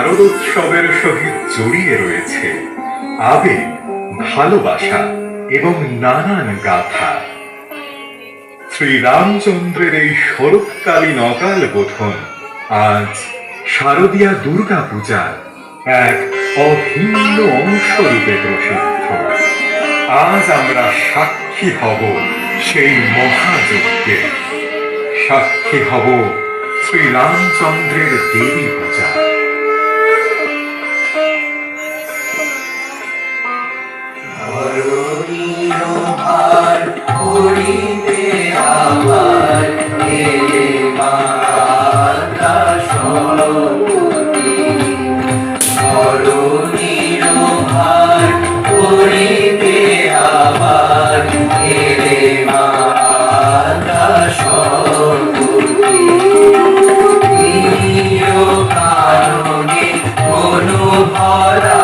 শারদোৎসবের সহিত জড়িয়ে রয়েছে আবেগ, ভালোবাসা এবং নানান গাথা। শ্রীরামচন্দ্রের এই শরৎকালীন অকাল বোধন আজ শারদীয়া দুর্গা পূজার এক অভিন্ন অংশরূপে প্রসিদ্ধ। আজ আমরা সাক্ষী হব সেই মহাযজ্ঞে, সাক্ষী হব শ্রীরামচন্দ্রের দেবী পূজা। ভরা